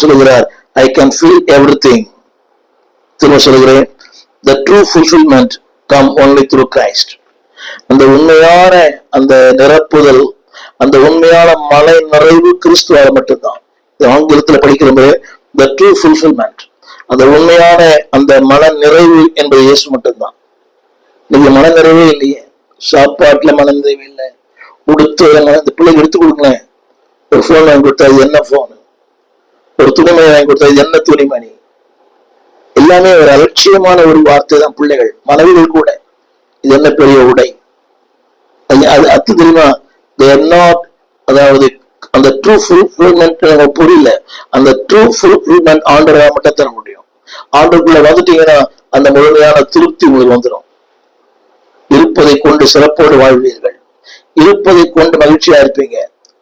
சொல்லுகிறார், I can feel everything. திரும்ப சொல்லுகிறேன், the true fulfillment come only through Christ. அந்த உண்மையான அந்த நிரப்புதல், அந்த உண்மையான மலை நிறைவு கிறிஸ்துவால மட்டும்தான். ஆங்கிலத்தில் படிக்கிறோம், the true fulfillment, அந்த உண்மையான அந்த மன நிறைவு என்பது இயேசு மட்டும்தான். நீங்க மன நிறைவே இல்லையே, சாப்பாட்டுல மன நிறைவு இல்லை, உடுத்து இந்த பிள்ளைங்க எடுத்து கொடுங்களேன், ஒரு போன் வாங்கி கொடுத்தா இது என்ன போன், ஒரு துணிமணி வாங்கி கொடுத்தா இது என்ன துணிமணி, எல்லாமே ஒரு அலட்சியமான ஒரு வார்த்தை தான். பிள்ளைகள் மனைவிகள் கூட இது என்ன பெரிய உடை, அது அத்து தெரியுமா, அதாவது அந்த ட்ரூ ஃபுல்ஃபில்மெண்ட் புரியல. அந்த ட்ரூ ஃபுல்ஃபில்மெண்ட் ஆண்டவரா மட்டும் தர முடியும். ஆண்டவருக்குள்ள வந்துட்டீங்கன்னா அந்த முழுமையான திருப்தி உங்களுக்கு வந்துடும். இருப்பதை கொண்டு சிறப்போடு வாழ்வீர்கள், இருப்பதை கொண்டு மகிழ்ச்சியா இருப்பீங்க.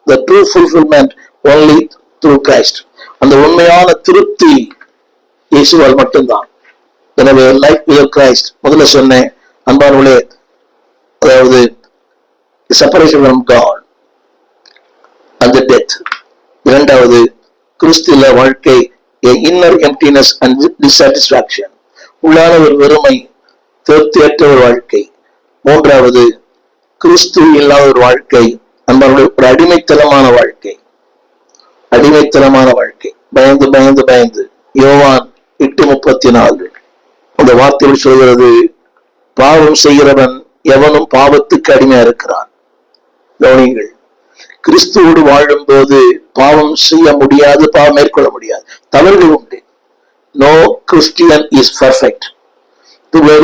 The true fulfillment only through Christ. அந்த உண்மையான திருப்தி இயேசுவால் மட்டும்தான். எனவே லைஃப் வித் கிரைஸ்ட் முதல்ல சொன்னேன் அன்பானவர்களே, அதாவது separation from god and the death. இரண்டாவது கிறிஸ்துவின் வாழ்க்கை, இன்னர் எம்ப்டினஸ் அண்ட் டிசாட்டிஸ்ஃபேக்ஷன், உள்ளான ஒரு வெறுமை, திருப்தியற்ற ஒரு வாழ்க்கை. மூன்றாவது கிறிஸ்து இல்லாத ஒரு வாழ்க்கை, அன்பானவர்களே ஒரு அடிமைத்தனமான வாழ்க்கை, அடிமைத்தனமான வாழ்க்கை, பயந்து பயந்து பயந்து. யோவான் 8:34 அந்த வார்த்தை சொல்கிறது, பாவம் செய்கிறவன் எவனும் பாவத்துக்கு அடிமையா இருக்கிறான். கவனிங்கள், கிறிஸ்துவோடு வாழும் போது பாவம் செய்ய முடியாது, பாவம் மேற்கொள்ள முடியாது, தவறுகள் உண்டு. No Christian is perfect.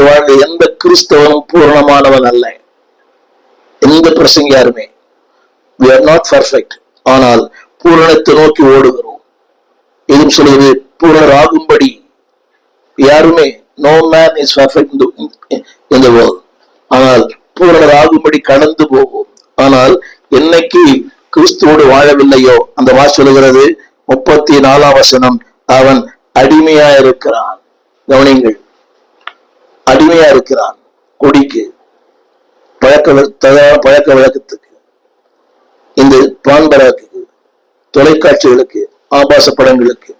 வாழ்ந்த எந்த கிறிஸ்தவனும் பூரணமானவன் அல்ல, எந்த பிரசங்கியாருமே. we are not perfect. ஆனால் பூரணத்தை நோக்கி ஓடுகிறோம். இதுவும் சொல்வது பூரணராகும்படி யாருமே, no man is perfect in the world. ஆனால் பூரணராகும்படி கடந்து போகும். ஆனால் என்னைக்கு கிறிஸ்துவோடு வாழவில்லையோ, அந்த வாசி சொல்லுகிறது 34 அவன் அடிமையா இருக்கிறான். கவனிங்கள், அடிமையா இருக்கிறான். குடிக்கு, பழக்க வழக்கத்துக்கு, இந்த பான்பராக்கு, தொலைக்காட்சிகளுக்கு, ஆபாச படங்களுக்கு.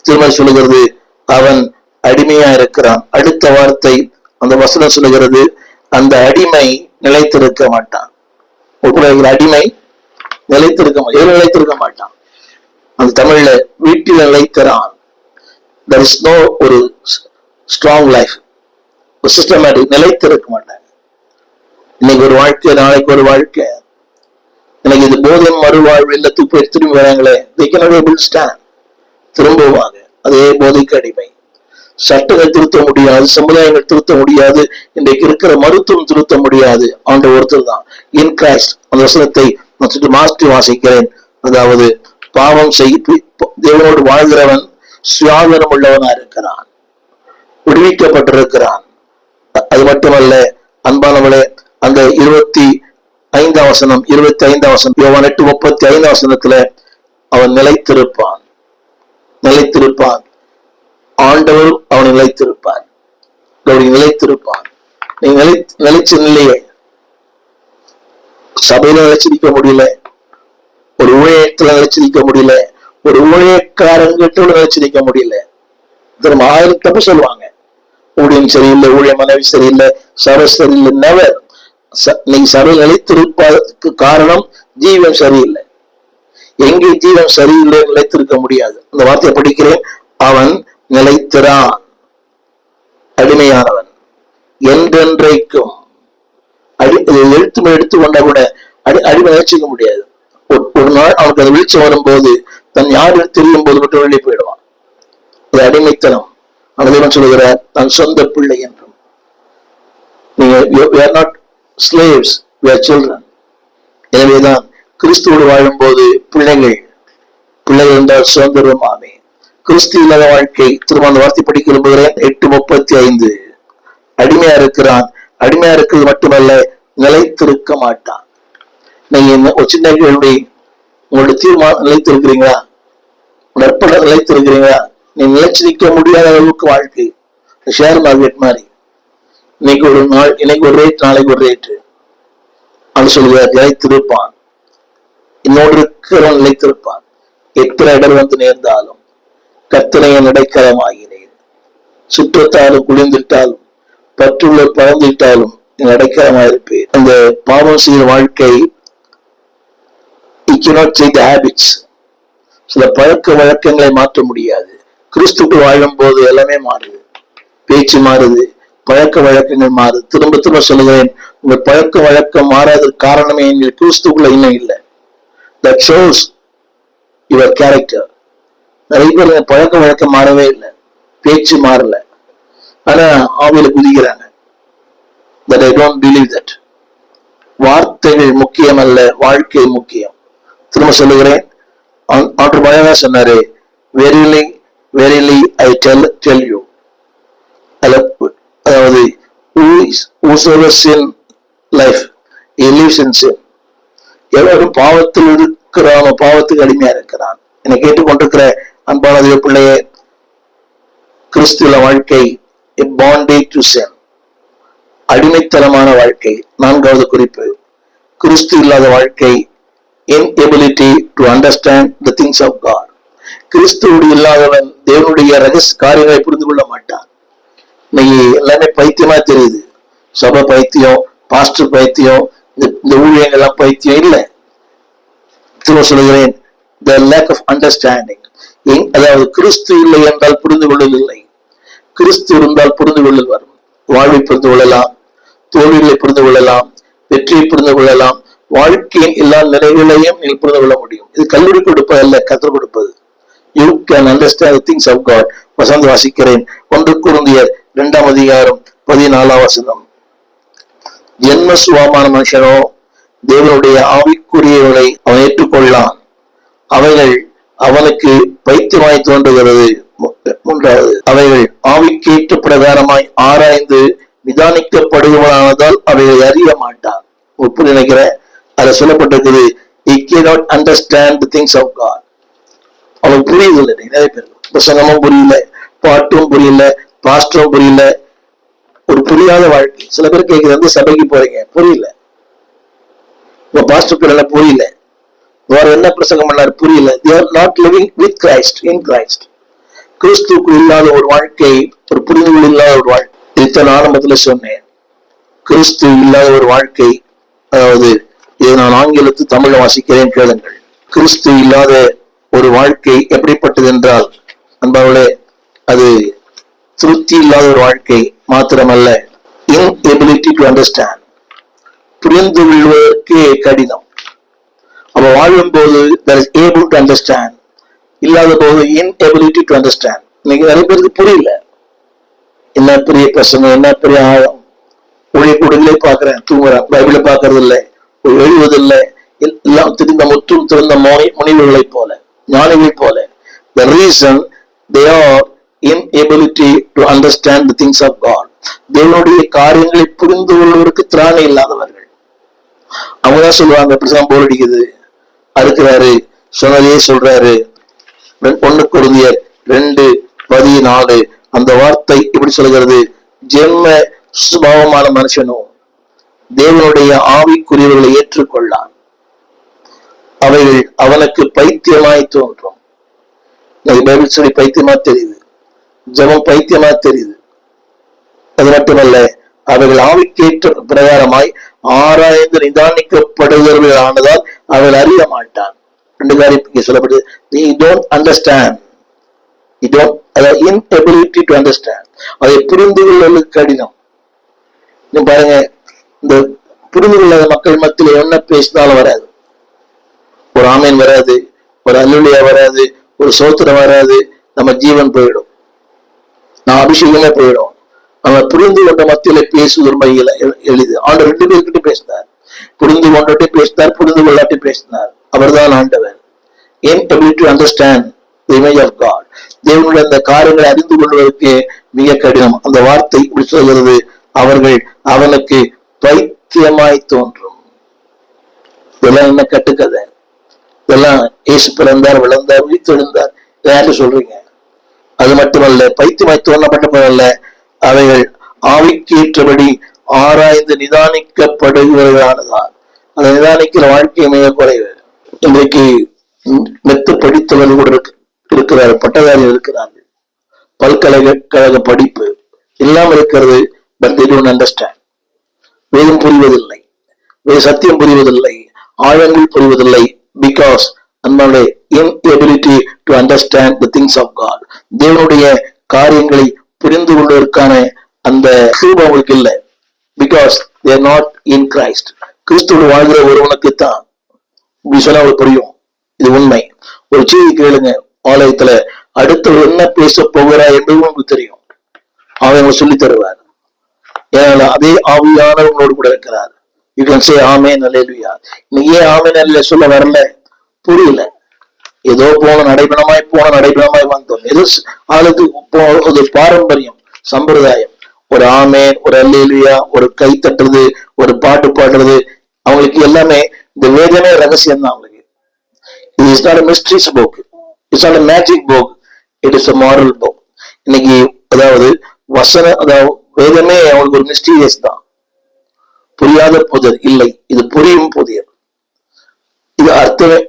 திரும்ப சொல்லுகிறது அவன் அடிமையா இருக்கிறான். அடுத்த வார்த்தை அந்த வசனம் சொல்லுகிறது, அந்த அடிமை நிலைத்திருக்க மாட்டான். அடிமை நிலைத்திருக்க மாட்டான். அந்த தமிழ்ல வீட்டில் நிலைக்கிறான். there is no ஒரு ஸ்ட்ராங் லைஃப், ஒரு சிஸ்டமேட்டிக், நிலைத்திருக்க மாட்டாங்க. இன்னைக்கு ஒரு வாழ்க்கை, நாளைக்கு ஒரு வாழ்க்கை. எனக்கு இது போதை மறுவாழ்வு இல்லத்துக்கு போய் திரும்பி வராங்களே, they cannot able to stand. திரும்புவாங்க அதே போதைக்கு அடிமை. சட்டங்கள் திருத்த முடியாது, சமுதாயங்கள் திருத்த முடியாது, இன்றைக்கு இருக்கிற மருத்துவம் திருத்த முடியாது. ஆண்டவர் ஒருத்தர் தான். இன் கிரைஸ்ட் அந்த வசனத்தை மாற்றி வாசிக்கிறேன். அதாவது பாவம் செய்து தேவனோடு வாழ்கிறவன் சுயாதீனம் உள்ளவனா இருக்கிறான், விடுவிக்கப்பட்டிருக்கிறான். அது மட்டுமல்ல அன்பானவளே, அந்த 25 யோவான் 8:35 அவன் நிலைத்திருப்பான். ஆண்டவர் அவனை நிலைத்திருப்பார். நிலைத்திருப்பான். நீ நிலைச்சு இல்லையே, சபையில நிலைச்சிருக்க முடியல, ஒரு ஊழியத்துல நிலைச்சிருக்க முடியல, ஒரு ஊழியக்காரங்கிட்ட நிலைச்சிருக்க முடியல. திரும்ப 1000 தப்பு சொல்லுவாங்க. ஊழியம் சரியில்லை, ஊழிய மனைவி சரியில்லை, சபை சரியில்லை. நெவர். நீ சபை நிலைத்திருப்பதற்கு காரணம் ஜீவன் சரியில்லை. எங்கே ஜீவன் சரியில்லை நிலைத்திருக்க முடியாது. அந்த வார்த்தையை படிக்கிறேன், அவன் நிலைத்திரான், அடிமையானவன் என்றென்றைக்கும். எடுத்து கொண்டா கூட அடிமை நினைச்சிக்க முடியாது. ஒரு நாள் அவனுக்கு அது வீழ்ச்சி வரும்போது, தன் யாரு தெரியும் போது மட்டும் வெளியே போயிடுவான். அது அடிமைத்தனம். அவன் சொல்லுகிறார், தன் சொந்த பிள்ளை என்றும். நீங்க we are not slaves, we are children. எனவேதான் கிறிஸ்துவோடு வாழும் போது பிள்ளைகள் என்றால் சுதந்திரமாமே. கிறிஸ்து இல்லாத வாழ்க்கை, திரும்ப அந்த வார்த்தை படிக்க விரும்புகிறேன். 8:35 அடிமையா இருக்கிறான். அடிமையா இருக்கிறது மட்டுமல்ல, நிலைத்திருக்க மாட்டான். நீங்க ஒரு சின்ன கேள்வி, உங்களுடைய தீர்மானம் நிலைத்திருக்கிறீங்களா? நற்பட நிலைத்திருக்கிறீங்களா? நீ நிலைச்சிருக்க முடியாத அளவுக்கு வாழ்க்கை ஷேர் மார்க்கெட் மாதிரி. இன்னைக்கு ஒரு நாள், இன்னைக்கு ஒரு ரேட், நாளைக்கு ஒரு ரேட்டு. அது சொல்லுவார், நிலைத்திருப்பான். இன்னொரு இருக்கிறவன் நிலைத்திருப்பான். எத்தனை இடர் வந்து நேர்ந்தாலும் கர்த்தனை என் அடைக்கலமாகினேன். சுற்றத்தாலும் குளிர்ந்திட்டாலும் பற்றுள்ள பறந்துவிட்டாலும் என் அடைக்கலமாயிருப்பேன். அந்த பாவம் செய்கிற வாழ்க்கை ஹேபிட்ஸ், சில பழக்க வழக்கங்களை மாற்ற முடியாது. கிறிஸ்துக்கு வாழும் போது எல்லாமே மாறுது. பேச்சு மாறுது, பழக்க வழக்கங்கள் மாறுது. திரும்ப திரும்ப சொல்லுகிறேன், உங்க பழக்க வழக்கம் மாறாததுக்கு காரணமே எங்கள் கிறிஸ்துக்குள்ள இன்னும் இல்லை. That shows your character. நிறைய பேர் பழக்க வழக்கம் மாறவே இல்லை, பேச்சு மாறல, ஆனா ஆவியில குதிக்கிறாங்க. That I don't believe that. வார்த்தைகள் முக்கியம் அல்ல, வாழ்க்கை முக்கியம். திரும்ப சொல்லுகிறேன், ஆண்டு மழகா சொன்னாரு, verily verily I tell you. அதாவது whosoever sin life he lives in sin. எவரும் பாவத்தில் இருக்கிறானோ பாவத்துக்கு அடிமையா இருக்கிறான். என்னை கேட்டுக்கொண்டிருக்கிற அன்பான தேவ பிள்ளையே, கிறிஸ்துவ வாழ்க்கை bondage to sin, அடிமைத்தனமான வாழ்க்கை. 4வது குறிப்பு, கிறிஸ்து இல்லாத வாழ்க்கை inability to understand the things of God. கிறிஸ்துவோடு இல்லாதவன் தேவனுடைய ரகசிய காரியங்களை புரிந்து கொள்ள மாட்டான். இன்னைக்கு எல்லாமே பைத்தியமா தெரியுது. சபை பைத்தியம், பாஸ்டர் பைத்தியம், இந்த ஊழியங்கள்லாம் பைத்தியம் இல்லை. திரும்ப சொல்லுகிறேன், the lack of understanding. அதாவது கிறிஸ்து இல்லை என்றால் புரிந்து கொள்ளல் இல்லை. கிறிஸ்து இருந்தால் புரிந்து கொள்ளல் வரும். வாழ்வை புரிந்து கொள்ளலாம், தோல்விகளை புரிந்து கொள்ளலாம், வெற்றியை புரிந்து கொள்ளலாம், வாழ்க்கையின் எல்லா நிலைகளையும் நீங்கள் புரிந்து கொள்ள முடியும். இது கல்லூரி கொடுப்பது அல்ல, கற்றுக் கொடுப்பது. You can understand the things of God. வசந்த வாசிக்கிறேன், 1 கொரிந்தியர் 2ஆம் அதிகாரம் 14ஆம் வசனம். ஜென்ம சுபாவமான மனுஷனோ தேவனுடைய ஆவிக்குரியவர்களை அவன் ஏற்றுக்கொள்ளான், அவைகள் அவனுக்கு பைத்தியமாய் தோன்றுகிறது. 3வது, அவைகள் ஆவிக்கேற்ற பிரகாரமாய் ஆராய்ந்து நிதானிக்கப்படுவதானதால் அவைகளை அறிய மாட்டான். ஒப்பு நினைக்கிறேன், அதை சொல்லப்பட்டிருக்குது, he cannot understand the things of God. அவனுக்கு புரியுது இல்லை. நிறைய பேர் பிரசங்கமும் புரியல, பாட்டும் புரியல, பாஸ்டரும் புரியல, ஒரு புரியாத வாழ்க்கை. சில பேர் கேட்குறது, சபைக்கு போறீங்க, புரியல. உங்க பாஸ்டர் பேர் புரியல, வேற என்ன பிரசங்கம் பண்ணாரு புரியல. they are not living with Christ, in Christ. கிறிஸ்துக்கு இல்லாத ஒரு வாழ்க்கை, ஒரு புரிதல் இல்லாத ஒரு வாழ்க்கை. இத்தனை ஆரம்பத்துல சொன்னேன், கிறிஸ்து இல்லாத ஒரு வாழ்க்கை. அதாவது இதை நான் ஆங்கிலத்து தமிழ வாசிக்கிறேன், கேளுங்கள். கிறிஸ்து இல்லாத ஒரு வாழ்க்கை எப்படிப்பட்டது என்றால், அன்பார்களே, அது திருப்தி இல்லாத ஒரு வாழ்க்கை மாத்திரமல்ல, inability to understand, புரிந்து கொள்வதற்கே கடினம். அவ வாழும் போது that is able to understand, இல்லாத போது inability to understand. இன்னைக்கு நிறைய பேருக்கு புரியல. என்ன பெரிய பிரசங்கம், என்ன பெரிய ஆழம். ஊழியக்கூடங்களே பார்க்கிறேன், தூங்குறேன், பைபிளை பார்க்கறது இல்லை, எழுவதில்லை, எல்லாம் திருந்த முற்றும் திறந்த முனிவர்களை போல, ஞானிகளை போல. The reason they are inability to understand the things of God. தேவனுடைய காரியங்களை புரிந்து கொள்வதற்கு திராணி இல்லாதவர்கள். அவங்கதான் சொல்லுவாங்க, பிரசங்கம் போர் அடிக்குது, அறுக்கிறாரு, சொன்னதே சொல்றாரு. 1 கொரிந்தியர் 2:14 அந்த வார்த்தை இப்படி சொல்கிறது, ஜென்ம சுபாவமான மனுஷனும் தேவனுடைய ஆவிக்குரியவர்களை ஏற்றுக்கொள்ளான், அவைகள் அவனுக்கு பைத்தியமாய் தோன்றும். பைபிள் சொல்லி பைத்தியமா தெரியுது, ஜெபம் பைத்தியமா தெரியுது. அது மட்டுமல்ல, அவைகள் ஆவிக்கேற்ற பிரகாரமாய் ஆராய்ந்து நிதானிக்கப்படுகிறவர்களானதால் அவள் அறிய மாட்டான். 2 காரியம் இங்கே சொல்லப்படுது. நீ don't understand, you don't, inability to understand. அதை புரிந்து கொள்வதற்கு கடினம். நீ பாருங்க, இந்த புரிந்து கொள்ளாத மக்கள் மத்தியில் என்ன பேசினாலும் வராது. ஒரு ஆமீன் வராது, ஒரு அல்லேலூயா வராது, ஒரு சோத்திரம் வராது, நம்ம ஜீவன் போயிடும், நான் அபிஷேகமே போயிடும். அவன் புரிந்து கொண்ட மத்தியில பேசுவது ரொம்ப எளிது. ஆண்டவர் 2 பேர்கிட்ட பேசினார், புரிந்து கொண்டே பேசினார், புரிந்து கொள்ளாட்டி பேசினார். அவர்தான் ஆண்டவர். inability to understand the image of God. தேவனுடைய அந்த காரியங்களை அறிந்து கொள்வதற்கு மிக கடினம். அந்த வார்த்தை இப்படி சொல்கிறது, அவர்கள் அவனுக்கு பைத்தியமாய் தோன்றும். இதெல்லாம் என்ன கட்டுக்கதை? இதெல்லாம் இயேசு பிறந்தார், விளந்தார், உயிர்த்தெழுந்தார், யாரு சொல்றீங்க? அது மட்டுமல்ல, பைத்தியமாய் தோன்றப்பட்டவல்ல, அவைகள் ஆவிக்கேற்றபடி ஆராய்ந்து நிதானிக்கப்படுகிறதானதான். அந்த நிதானிக்கிற வாழ்க்கை மிக குறைவு. இன்றைக்கு மெத்து படித்தவர்கள் கூட இருக்கிறார், பட்டதாரி இருக்கிறார்கள், பல்கலைக்கழக படிப்பு எல்லாம் இருக்கிறது. But they don't understand. வேதம் புரிவதில்லை, சத்தியம் புரிவதில்லை, ஆழங்கள் புரிவதில்லை. பிகாஸ் நம்மளுடைய inability to understand the things of God. தேவனுடைய காரியங்களை புரிந்து கொள்வதற்கான அந்த கிருபை அவங்களுக்கு இல்லை. Because they are not in Christ. கிறிஸ்துவோடு வாழ்கிற ஒருவனுக்குத்தான் இப்படி சொன்னா அவங்களுக்கு புரியும். இது உண்மை. ஒரு செய்தி கேளுங்க, ஆலயத்துல அடுத்தவர் என்ன பேச போகிறா என்பது உங்களுக்கு தெரியும். அவன் சொல்லி தருவார். ஏன்னா அதே ஆவியானவர் உங்களோடு கூட இருக்கிறார். You can say ஆமென் அல்லேலூயா. இன்னைக்கு ஏன் ஆமென் அல்லேலூயா சொல்ல வரல? புரியல. ஏதோ நடைபெணமாய் வந்தோம். ஏதோ ஆளுக்கு பாரம்பரியம், சம்பிரதாயம். ஒரு ஆமென், ஒரு அல்லேலூயா, ஒரு கை தட்டுறது, ஒரு பாட்டு பாடுறது, அவங்களுக்கு எல்லாமே இந்த வேதமே ரகசியம் தான். அவங்களுக்கு இது is not a mysteries book, it's not a magic book, it is a moral book. இன்னைக்கு அதாவது அதாவது வேதமே அவங்களுக்கு ஒரு மிஸ்டீரியஸ் தான். புரியாத புதிர் இல்லை, இது புரியும் புதிர். இது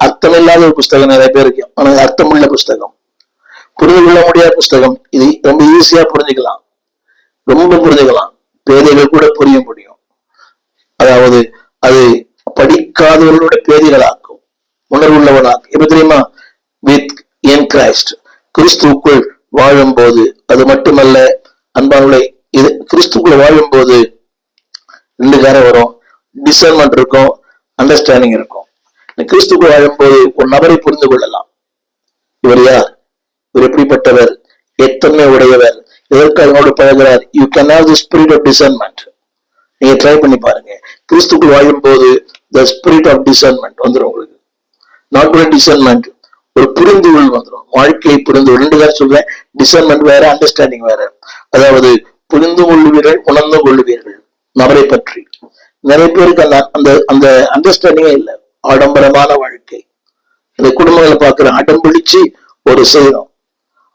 அர்த்தமில்லாத ஒரு புஸ்தகம் நிறைய பேருக்கு, ஆனா அர்த்தமுள்ள புஸ்தகம், புரிந்து கொள்ள முடியாத புஸ்தகம். இது ரொம்ப ஈஸியா புரிஞ்சுக்கலாம், ரொம்ப புரிஞ்சுக்கலாம். பேதைகள் கூட புரிய முடியும். அதாவது அது படிக்காதவர்களோட பேதைகளாக்கும், உணர்வுள்ளவனாக்கும். எப்ப தெரியுமா? வித் இன் கிரைஸ்ட், கிறிஸ்துக்குள் வாழும் போது. அது மட்டுமல்ல அன்பானவர்களே, இது கிறிஸ்துக்குள்ள வாழும் போது ரெண்டு காரம் வரும். டிசர்ன்மெண்ட் இருக்கும், அண்டர்ஸ்டாண்டிங் இருக்கும். கிறிஸ்துக்குள் வாழும் போது ஒரு நபரை புரிந்து கொள்ளலாம். இவர் யார், இவர் எப்படிப்பட்டவர், எத்தன்மை உடையவர், எதற்காக பழகிறார். You can have the spirit of discernment. நீங்க ட்ரை பண்ணி பாருங்க. கிறிஸ்துக்குள் வாழும் போது தி ஸ்பிரிட் ஆஃப் டிசர்ன்மெண்ட் வந்துடும் உங்களுக்கு. நாட் ஒன்லி டிசர்ன்மெண்ட், ஒரு புரிந்துகொள் வந்துடும். வாழ்க்கையை புரிந்து ரெண்டு காரம் சொல்றேன். டிசர்ன்மெண்ட் வேற, அண்டர்ஸ்டாண்டிங் வேற. அதாவது புரிந்து கொள்ளுவீர்கள், உணர்ந்து கொள்ளுவீர்கள் நபரை பற்றி. நிறைய பேருக்கு அந்த அந்த அண்டர்ஸ்டாண்டிங்கே இல்லை. ஆடம்பரமான வாழ்க்கை. இந்த குடும்பங்களை பார்க்கிற அடம்பிடிச்சு ஒரு செய்யணும்.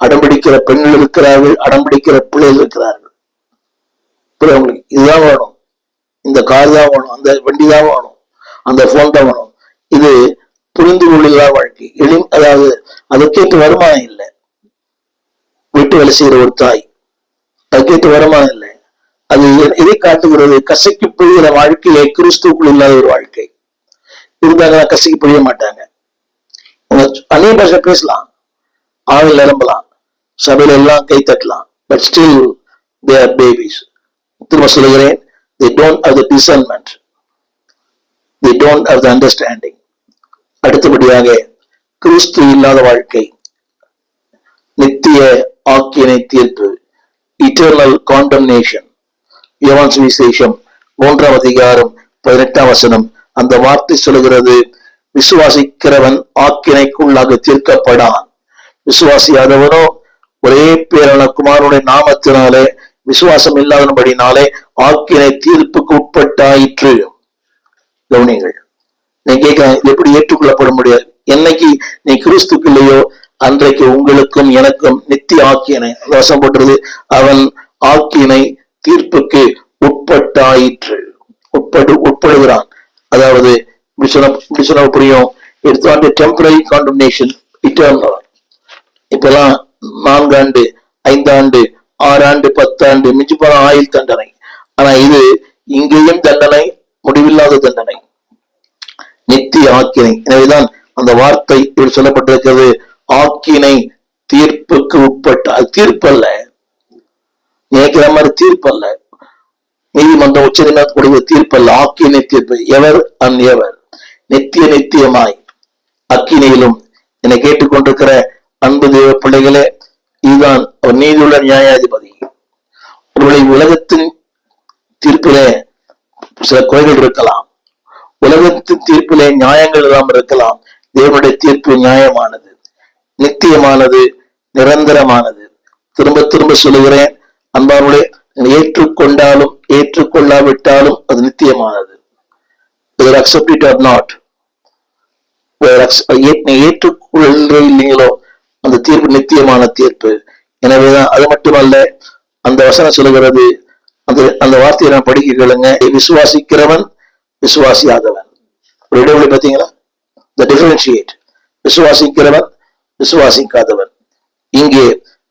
அடம்பிடிக்கிற பெண்கள் இருக்கிறார்கள், அடம்பிடிக்கிற பிள்ளைகள் இருக்கிறார்கள். உங்களுக்கு இதுதான் வேணும், இந்த கார் தான் வேணும், அந்த வண்டி தான் வேணும், அந்த போன் தான் வேணும். இது புரிந்து கொள்ளுகிற வாழ்க்கை. அதாவது அதுக்கேற்ற வருமானம் இல்லை. வீட்டு வேலை செய்யற ஒரு தாய், அதுக்கேற்ற வருமானம் இல்லை. அது எதை காட்டுகிறது? கசைக்கு புரிகிற வாழ்க்கையை கிறிஸ்துக்குள் இல்லாத ஒரு வாழ்க்கை. இருந்தாங்கன்னா கசைக்கு புரிய மாட்டாங்க. அநேக பாஷை பேசலாம், ஆவில் நிரம்பலாம், சபையில எல்லாம் கை தட்டலாம். But still they are babies. திரும்ப சொல்லுகிறேன், they don't have the discernment, they don't have the understanding. அடுத்தபடியாக கிறிஸ்து இல்லாத வாழ்க்கை, நித்திய ஆக்கினை தீர்ப்பு, இட்டர்னல் காண்டம்னேஷன். யோவான் சுவிசேஷம் 3ஆம் அதிகாரம் 18ஆம் வசனம். அந்த வார்த்தை சொல்லுகிறது, விசுவாசிக்கிறவன் ஆக்கினைக்குள்ளாக தீர்க்கப்படான், விசுவாசியாதவனோ ஒரே பேரான குமாரனுடைய நாமத்தினாலே விசுவாசம் இல்லாதபடினாலே ஆக்கினை தீர்ப்புக்கு உட்பட்டாயிற்று. கவனிங்கள். நீ கேட்கலாம், இது எப்படி ஏற்றுக்கொள்ளப்பட முடியாது? என்னைக்கு நீ கிறிஸ்துக்கு இல்லையோ அன்றைக்கு உங்களுக்கும் எனக்கும் நித்திய ஆக்கினை வசம் போட்டுறது. அவன் ஆக்கினை தீர்ப்புக்கு உட்பட்டாயிற்று, உட்படுகிறான். அதாவது புரியும். எடுத்து டெம்பரரி காண்டம்னேஷன், இட்டர்னல். இப்பெல்லாம் 4 ஆண்டு, 5 ஆண்டு, 6 ஆண்டு, 10 ஆண்டு, மிஞ்சி போன ஆயுள் தண்டனை. ஆனா இது இங்கேயும் தண்டனை, முடிவில்லாத தண்டனை, நித்திய ஆக்கினை. எனவேதான் அந்த வார்த்தை இப்படி சொல்லப்பட்டிருக்கிறது, ஆக்கினை தீர்ப்புக்கு உட்பட்ட. அது தீர்ப்பல்ல, நினைக்கிற மாதிரி தீர்ப்பல்ல. நீதிமன்றம் உச்சநீதிமன்றக்கூடிய தீர்ப்பல்ல, ஆக்கினை தீர்ப்பு. எவர் அண்ட் எவர், நித்தியமாய் அக்கினையிலும். என்னை கேட்டுக்கொண்டிருக்கிற அன்பு தேவ பிள்ளைகளே, இதுதான் அவர் நீதியுள்ள நியாயாதிபதி. ஒருவேளை உலகத்தின் தீர்ப்பிலே சில குறைகள் இருக்கலாம், உலகத்தின் தீர்ப்பிலே நியாயங்கள் எல்லாம் இருக்கலாம். தேவனுடைய தீர்ப்பு நியாயமானது, நித்தியமானது, நிரந்தரமானது. திரும்ப திரும்ப சொல்லுகிறேன் அன்பார்களே, ஏற்றுக்கொண்டாலும் ஏற்றுக்கொள்ளாவிட்டாலும் அது நித்தியமானது. accept it or not, ஏற்றுக்கொள்ள இல்லைங்களோ அந்த தீர்ப்பு நித்தியமான தீர்ப்பு. எனவேதான் அது மட்டுமல்ல, அந்த வசனம் சொல்லுகிறது, அந்த வார்த்தையை நான் படிக்க கேளுங்க. விசுவாசிக்கிறவன் விசுவாசியாதவன். ஒரு இடைவெளி பார்த்தீங்களா? The differentiate. விசுவாசிக்கிறவன் விசுவாசிக்காதவன். இங்கே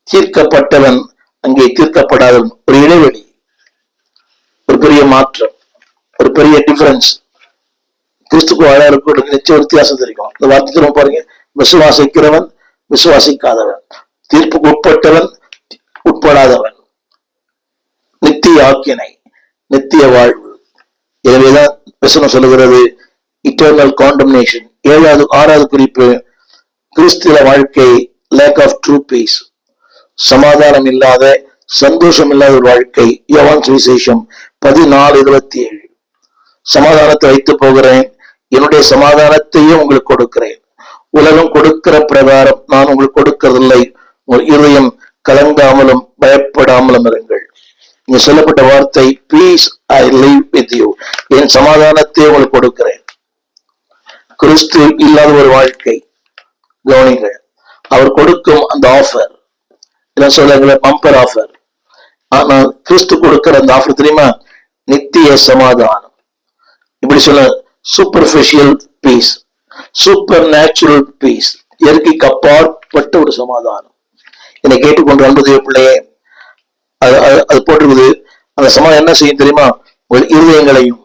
தீர்க்கப்பட்டவன், அங்கே தீர்க்கப்படாதவன். ஒரு இடைவெளி, ஒரு பெரிய மாற்றம், ஒரு பெரிய டிஃபரன்ஸ். கிறிஸ்துக்கு வாழறவர்களுக்கு நிச்சய வித்தியாசம் தெரியும். இந்த வார்த்தை திரும்ப பாருங்க. விசுவாசிக்கிறவன், விசுவாசிக்காதவன், தீர்ப்புக்கு உட்பட்டவன், உட்படாதவன், நித்திய ஆக்கினை, நித்திய வாழ்வு. எனவேதான் வசனம் சொல்லுகிறது இட்டர்னல் காண்டம்னேஷன். 6வது குறிப்பு, கிறிஸ்துவ வாழ்க்கை லேக் ஆஃப் ட்ரூ பீஸ், சமாதானம் இல்லாத, சந்தோஷம் இல்லாத ஒரு வாழ்க்கை. யோவான் சுவிசேஷம் 14:27. சமாதானத்தை வைத்து போகிறேன், என்னுடைய சமாதானத்தையும் உங்களுக்கு கொடுக்கிறேன். உலகம் கொடுக்கிற பிரகாரம் நான் உங்களுக்கு கொடுக்கிறதில்லை. உங்கள் இருதயம் கலங்காமலும் பயப்படாமலும் இருங்கள். இங்க சொல்லப்பட்ட வார்த்தை peace I leave with you, என் சமாதானத்தை உங்களுக்கு கொடுக்கிறேன். கிறிஸ்து இல்லாத ஒரு வாழ்க்கை கவனிங்கள். அவர் கொடுக்கும் அந்த ஆஃபர் என்ன சொல்றாங்க, பம்பர் ஆஃபர். ஆனா கிறிஸ்து கொடுக்கிற அந்த ஆஃபர் தெரியுமா? நித்திய சமாதானம். இப்படி சொல்ல superficial peace, super natural peace, இயற்கைக்கு அப்பாற்பட்ட ஒரு சமாதானம். என்னை கேட்டுக்கொண்டு அன்புடைய பிள்ளையே, அது போட்டிருக்குது. அந்த சமாதானம் என்ன செய்யும் தெரியுமா? உங்கள் இருதயங்களையும்,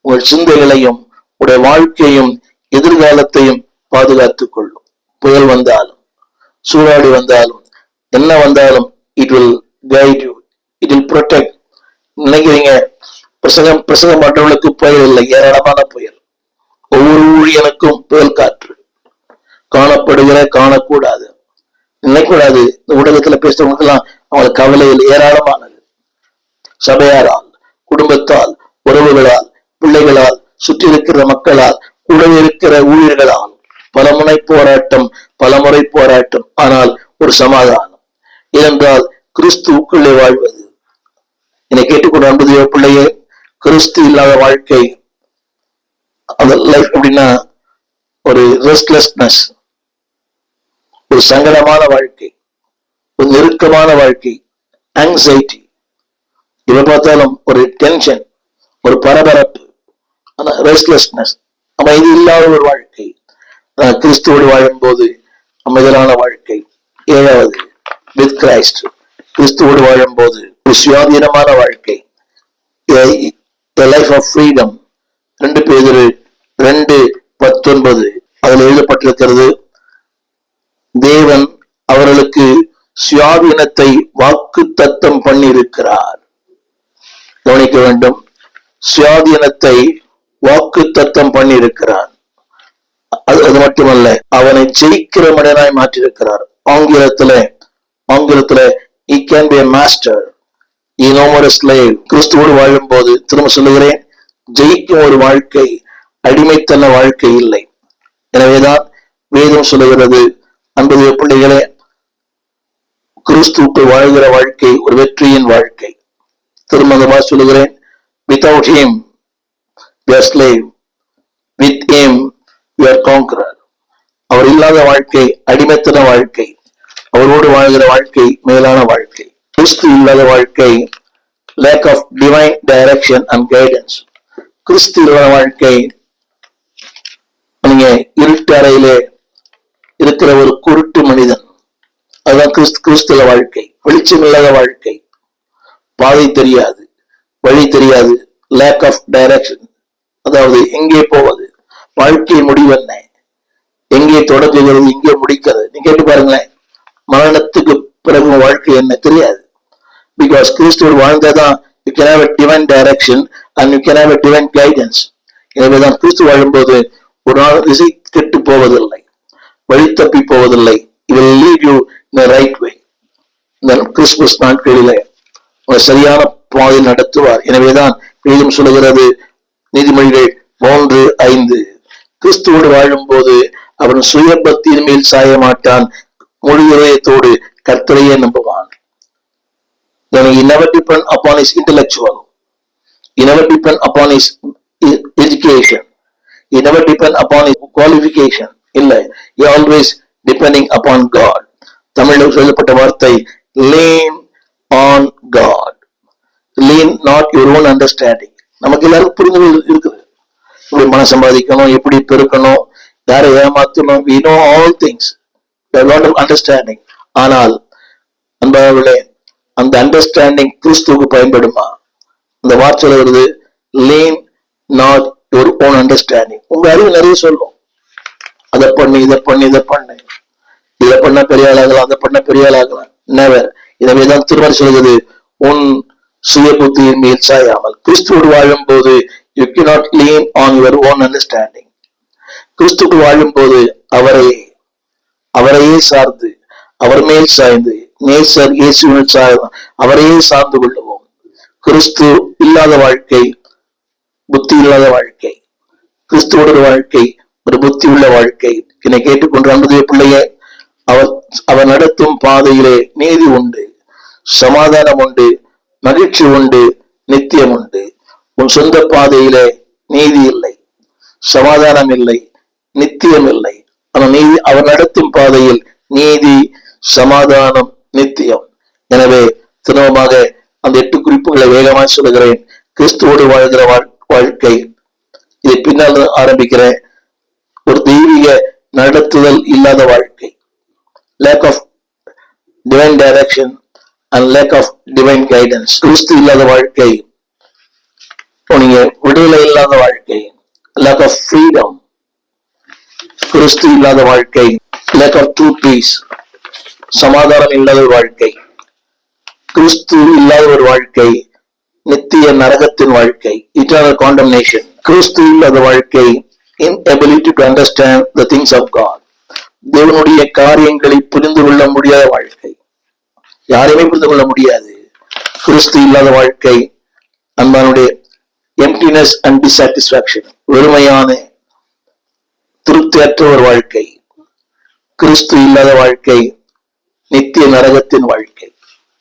உங்கள் சிந்தைகளையும், உடைய வாழ்க்கையும், எதிர்காலத்தையும் பாதுகாத்துக் கொள்ளும். புயல் வந்தாலும், சூறாடி வந்தாலும், என்ன வந்தாலும், it will guide you, it will protect. நினைக்கிறீங்க பிரசங்கம் மற்றவர்களுக்கு புயல் இல்லை, ஏராளமான புயல். ஒவ்வொரு ஊழியனுக்கும் புயல் காற்று காணப்படுகிற, காணக்கூடாது, நினைக்கூடாது. இந்த ஊடகத்துல பேசுறவங்களுக்கு எல்லாம் அவங்களுக்கு கவலையில் ஏராளமானது. சபையாரால், குடும்பத்தால், உறவுகளால், பிள்ளைகளால், சுற்றி இருக்கிற மக்களால், கூடவே இருக்கிற ஊழியர்களால் பலமுறை போராட்டம். ஆனால் ஒரு சமாதானம். ஏனென்றால் கிறிஸ்துவுக்குள்ளே வாழ்வது. என்னை கேட்டுக்கொண்டு அன்புடைய பிள்ளையே, கிறிஸ்து இல்லாத வாழ்க்கை, அந்த லைஃப் எப்படின்னா ஒரு ரெஸ்ட்லெஸ்னஸ், ஒரு சங்கடமான வாழ்க்கை, ஒரு நெருக்கமான வாழ்க்கை, ஆங்ஸைட்டி, இதை பார்த்தாலும் ஒரு டென்ஷன், ஒரு பரபரப்பு, ரெஸ்ட்லெஸ்னஸ், அமைதி இல்லாத ஒரு வாழ்க்கை. கிறிஸ்துவோடு வாழும் போது அமைதலான வாழ்க்கை. 7வது வித் கிரைஸ்ட், கிறிஸ்துவோடு வாழும் போது ஒரு சுயாதீனமான வாழ்க்கை, லைஃப் ஆஃப் ஃப்ரீடம். 2 பேதுரு 2:19 அதில் எழுதப்பட்டிருக்கிறது, தேவன் அவர்களுக்கு சுயாதீனத்தை வாக்கு தத்தம் பண்ணி இருக்கிறார். கவனிக்க வேண்டும், சுயாதீனத்தை வாக்கு தத்தம் பண்ணி இருக்கிறார். அது மட்டுமல்ல, அவனை ஜெயிக்கிற மனிதனாய் மாற்றியிருக்கிறார். ஆங்கிலத்துல he can be a master, he no more a slave. கிறிஸ்துவோடு வாழும் போது, திரும்ப சொல்லுகிறேன், ஜெயிக்கும் ஒரு வாழ்க்கை, அடிமைத்தன வாழ்க்கை இல்லை. எனவேதான் வேதம் சொல்லுகிறது, அன்புடைய பிள்ளைகளே, கிறிஸ்துவுக்கு வாழ்கிற வாழ்க்கை ஒரு வெற்றியின் வாழ்க்கை. திரும்ப சொல்லுகிறேன், without him we are slave, with him we are conqueror. அவர் இல்லாத வாழ்க்கை அடிமைத்தன வாழ்க்கை, அவரோடு வாழ்கிற வாழ்க்கை மேலான வாழ்க்கை. கிறிஸ்து இல்லாத வாழ்க்கை lack of divine direction and guidance. கிறிஸ்து இல்லாத வாழ்க்கை, நீங்க இருட்டு அறையிலே இருக்கிற ஒரு குருட்டு மனிதன், அதுதான் கிறிஸ்துவ வாழ்க்கை. வெளிச்சம் இல்லாத வாழ்க்கை, பாதை தெரியாது, வழி தெரியாது, லேக் ஆஃப் டைரக்ஷன். அதாவது எங்கே போவது, வாழ்க்கை முடிவு என்ன, எங்கே தொடங்குகிறது, எங்கே முடிக்கிறது. நீ கேட்டு பாருங்களேன், மரணத்துக்கு பிறகு வாழ்க்கை என்ன தெரியாது. பிகாஸ் கிறிஸ்துவோடு வாழ்ந்தாதான் you can have a divine direction and you can have a divine guidance. எனவேதான் கிறிஸ்து வாழும்போது ஒரு நாள் திசை கெட்டு போவதில்லை, வழி தப்பி போவதில்லை. He will lead you in the right way. இந்த கிறிஸ்துமஸ் நாட்களிலே சரியான பாதையில் நடத்துவார். எனவேதான் வேதம் சொல்லுகிறது, நீதிமொழிகள் 3:5, கிறிஸ்துவோடு வாழும் போது அவன் சுய பக்தியின் மேல் சாய மாட்டான், முழு இதயத்தோடு கர்த்தரையே நம்புவான். He never depend upon his intellectual, he never depend upon his education, he never depend upon his qualification. இல்லை, he always depending upon God. தமிழில் சொல்லப்பட்ட வார்த்தை lean on God, lean not your own understanding. நமக்கு எல்லாருக்கும் புரிந்து இருக்குது, எப்படி மனம் சம்பாதிக்கணும், எப்படி பெருக்கணும், யாரை ஏமாத்தணும், we know all things, a lot of understanding. ஆனால் அன்பானவர்களே, அந்த அண்டர்ஸ்டாண்டிங் கிறிஸ்துவுக்கு பயன்படுமா? அந்த வார்த்தை வருது, lean not your own understanding. உங்க அறிவு நிறைய சொல்லும், அதை பண்ணு, இதை பண்ணு, இதை பண்ணு, இதை பண்ண பெரிய ஆளாகலாம், அதை பண்ண பெரிய ஆளாகலாம். நெவர். இதேதான் திருமணம் சொல்கிறது, உன் சுய புத்தியின் மேல் சாயாமல். கிறிஸ்துவோடு வாழும் போது you cannot lean on your own understanding. கிறிஸ்துவோடு வாழும் போது அவரையே சார்ந்து, அவர் மேல் சாய்ந்து, நேசர் இயேசுவின் சார்ந்து அவரையே சார்ந்து கொள்ளுவோம். கிறிஸ்து இல்லாத வாழ்க்கை புத்தி இல்லாத வாழ்க்கை, கிறிஸ்துவோட வாழ்க்கை ஒரு புத்தி உள்ள வாழ்க்கை. என்னை கேட்டுக்கொண்டு அன்புடைய பிள்ளையே, அவர் நடத்தும் பாதையிலே நீதி உண்டு, சமாதானம் உண்டு, மகிழ்ச்சி உண்டு, நித்தியம் உண்டு. உன் சொந்த பாதையிலே நீதி இல்லை, சமாதானம் இல்லை, நித்தியம் இல்லை. ஆனால் நீதி அவர் நடத்தும் பாதையில் நீதி, சமாதானம், நித்தியம். எனவே திரும்பமாக அந்த 8 குறிப்புகளை வேகமாக சொல்லுகிறேன். கிறிஸ்துவோடு வாழ்கிற வாழ்க்கை, இதை பின்னால் ஆரம்பிக்கிறேன். ஒரு தெய்வீக நடத்துதல் இல்லாத வாழ்க்கை, lack of divine direction and lack of divine guidance. கிறிஸ்து இல்லாத வாழ்க்கை, நீங்க விடுதலை இல்லாத வாழ்க்கை, lack of freedom. கிறிஸ்து இல்லாத வாழ்க்கை, lack of true peace, சமாதானம் இல்லாத வாழ்க்கை. கிறிஸ்து இல்லாத ஒரு வாழ்க்கை நித்திய நரகத்தின் வாழ்க்கை, eternal condemnation. கிறிஸ்து இல்லாத வாழ்க்கை, inability to understand the things of God. தேவனுடைய காரியங்களை புரிந்து கொள்ள முடியாத வாழ்க்கை, யாரையுமே புரிந்து கொள்ள முடியாது. கிறிஸ்து இல்லாத வாழ்க்கை அன்பானுடைய emptiness and dissatisfaction, வெறுமையான திருப்தியற்ற ஒரு வாழ்க்கை. கிறிஸ்து இல்லாத வாழ்க்கை நித்திய நரகத்தின் வாழ்க்கை.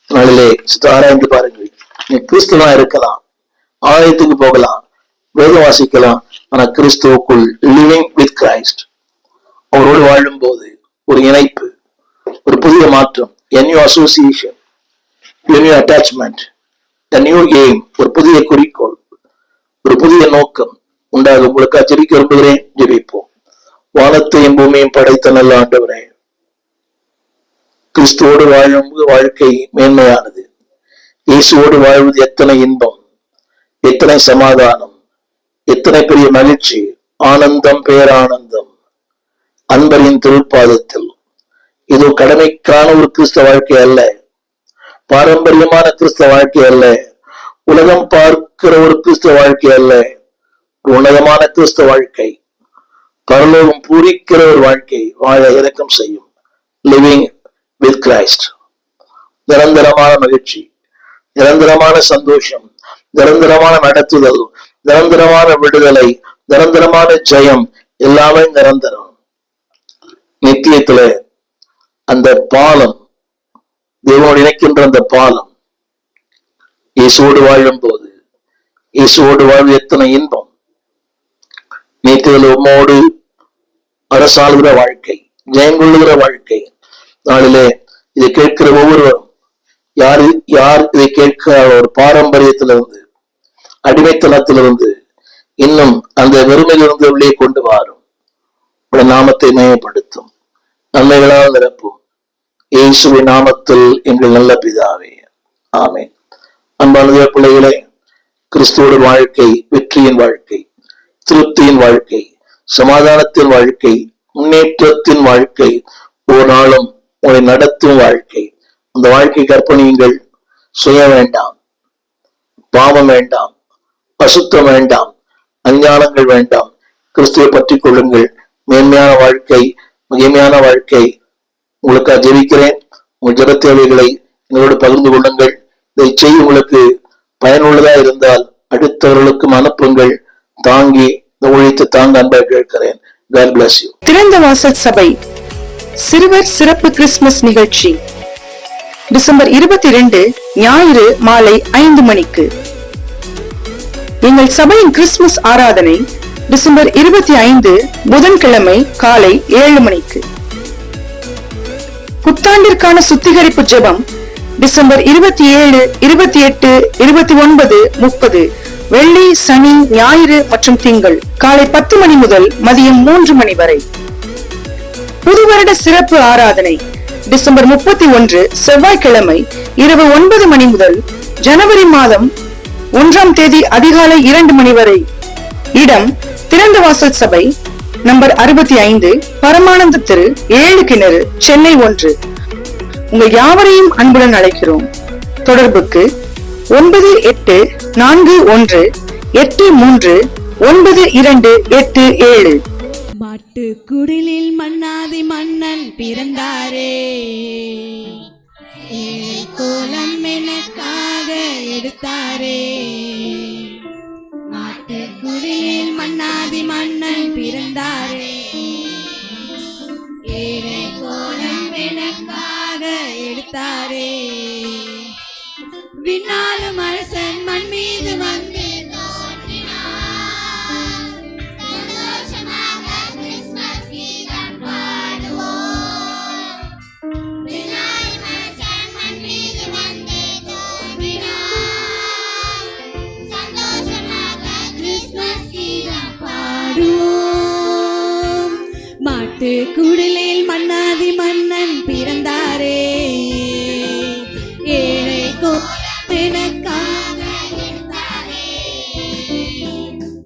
நாளிலே ஆராய்ந்து பாருங்கள். நீ கிறிஸ்துவா இருக்கலாம், ஆலயத்துக்கு போகலாம், வேதம் வாசிக்கலாம், ஆனா கிறிஸ்துவுக்குள் லிவிங் வித் கிரைஸ்ட், அவரோடு வாழும் போது ஒரு இணைப்பு, ஒரு புதிய மாற்றம், a new association, a new attachment, a new aim, ஒரு புதிய குறிக்கோள், ஒரு புதிய நோக்கம் உண்டாக உங்களுக்கு ஜெபிக்க விரும்புகிறேன். ஜெபிப்போம். வானத்தையும் பூமியையும் படைத்த நல்ல ஆண்டவரே, கிறிஸ்துவோடு வாழும் வாழ்க்கை மேன்மையானது. இயேசுவோடு வாழ்வது எத்தனை இன்பம், எத்தனை சமாதானம், எத்தனை பெரிய மகிழ்ச்சி, ஆனந்தம், பேரானந்தம். அன்பரின் திருப்பாதத்தில் இது கடமைக்கான ஒரு கிறிஸ்தவ வாழ்க்கை அல்ல, பாரம்பரியமான கிறிஸ்தவ வாழ்க்கை அல்ல, உலகம் பார்க்கிற ஒரு கிறிஸ்தவ வாழ்க்கை அல்ல, ஒரு உன்னதமான கிறிஸ்தவ வாழ்க்கை, பரலோகம் பூரிக்கிற ஒரு வாழ்க்கை வாழ இரக்கம் செய்யும். லிவிங் வித் கிரைஸ்ட், நிரந்தரமான மகிழ்ச்சி, நிரந்தரமான சந்தோஷம், நிரந்தரமான நடத்துதல், நிரந்தரமான விடுதலை, நிரந்தரமான ஜெயம், எல்லாமே நிரந்தரம். நித்தியத்துல அந்த பாலம், தேவனோடு இணைக்கின்ற அந்த பாலம், இயேசுவோடு வாழும் போது, இயேசுவோடு வாழ்வு எத்தனை இன்பம். நித்தியத்தில் உம்மோடு அரசாளுகிற வாழ்க்கை, ஜெயம் கொள்ளுகிற வாழ்க்கை. நாளிலே இதை கேட்கிற ஒவ்வொருவரும், யார் இதை கேட்கிற ஒரு பாரம்பரியத்திலிருந்து, அடிமைத்தனத்திலிருந்து, இன்னும் அந்த வெறுமையிலிருந்து வெளியே கொண்டு வரும், உடைய நாமத்தை மேம்படுத்தும், நன்மைகளால் நிரப்பும். இயேசுவின் நாமத்தில் எங்கள் நல்ல பிதாவே, ஆமென். அன்பான பிள்ளைகளே, கிறிஸ்துவோட வாழ்க்கை வெற்றியின் வாழ்க்கை, திருப்தியின் வாழ்க்கை, சமாதானத்தின் வாழ்க்கை, முன்னேற்றத்தின் வாழ்க்கை, ஒரு நாளும் உங்களை நடத்தும் வாழ்க்கை. அந்த வாழ்க்கைக்கு அர்ப்பணியுங்கள். சுய வேண்டாம், பாவம் வேண்டாம், அசுத்தம் வேண்டாம், அஞ்ஞானங்கள் வேண்டாம். கிறிஸ்துவை பற்றி கொள்ளுங்கள். மேன்மையான வாழ்க்கை, மகிமையான வாழ்க்கை உங்களுக்கு ஜெபிக்கிறேன். உங்கள் ஜெப தேவைகளை எங்களோடு பகிர்ந்து கொள்ளுங்கள். இதை செய்ய உங்களுக்கு பயனுள்ளதா இருந்தால் அடுத்தவர்களுக்கும் அனுப்புங்கள். தாங்கி இந்த ஊழியத்தை தாங்க அன்பாக கேட்கிறேன். God bless you. திறந்த வாசல் சபை சிறுவர் சிறப்பு கிறிஸ்துமஸ் நிகழ்ச்சி டிசம்பர் 22 ஞாயிறு மாலை 5 மணிக்கு. எங்கள் சபையின் கிறிஸ்துமஸ் ஆராதனை டிசம்பர் 25 புதன்கிழமை காலை 7 மணிக்கு. புத்தாண்டிற்கான சுத்திகரிப்பு ஜெபம் டிசம்பர் 27, 28, 29, 30 வெள்ளி, சனி, ஞாயிறு மற்றும் திங்கள் காலை 10 மணி முதல் மதியம் 3 மணி வரை. புது வருட சிறப்பு ஆராதனை டிசம்பர் 31 செவ்வாய்க்கிழமை இரவு 9 மணி முதல் ஜனவரி மாதம் 1ஆம் தேதி அதிகாலை 2 மணி வரை. இடம் திறந்த வாசல் சபை, நம்பர் 65, பரமானந்த தெரு, 7 கிணறு, சென்னை 1. உங்கள் யாவரையும் அன்புடன் அழைக்கிறோம். தொடர்புக்கு 9841839287. மாட்டு குடிலில் மன்னாதி மன்னன் பிறந்தாரே, கோலம் எனக்காக எடுத்தாரே. மாட்டு குடிலில் மன்னாதி மன்னன் பிறந்தாரே, ஏழை கோலம் எனக்காக எடுத்தாரே. விண்ணாலும் அரசன் மண் மீது வந்து தோன்றினார், சந்தோஷமாக கிறிஸ்மஸ் கீதம் பாடுவோம். விண்ணாலும் அரசன் மண் மீது வந்து தோன்றினார், சந்தோஷமாக கிறிஸ்மஸ் கீதம் பாடுவோம். மாட்டு குடிலில் மன்னாதி மன்னன் பிறந்தாரே, ஏழை கோலம் எனக்காக எடுத்தாரே.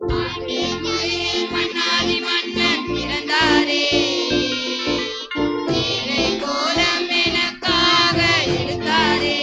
மாட்டு குடிலில் மன்னாதி மன்னன் பிறந்தாரே, ஏழை கோலம் எனக்காக எடுத்தாரே.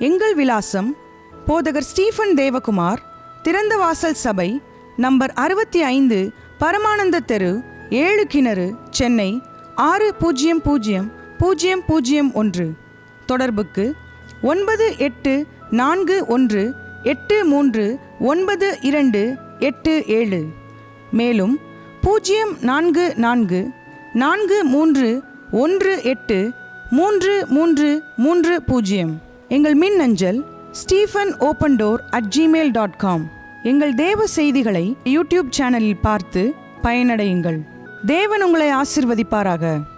எங்கள் விலாசம் போதகர் ஸ்டீஃபன் தேவகுமார், திறந்த வாசல் சபை, நம்பர் 65, பரமானந்த தெரு, 7 கிணறு, சென்னை 600001. தொடர்புக்கு 9841839287. மேலும் 04443183330. எங்கள் மின்னஞ்சல் stephenopendor@gmail.com. எங்கள் தேவ செய்திகளை யூடியூப் சேனலில் பார்த்து பயனடையுங்கள். தேவன் உங்களை ஆசீர்வதிப்பாராக.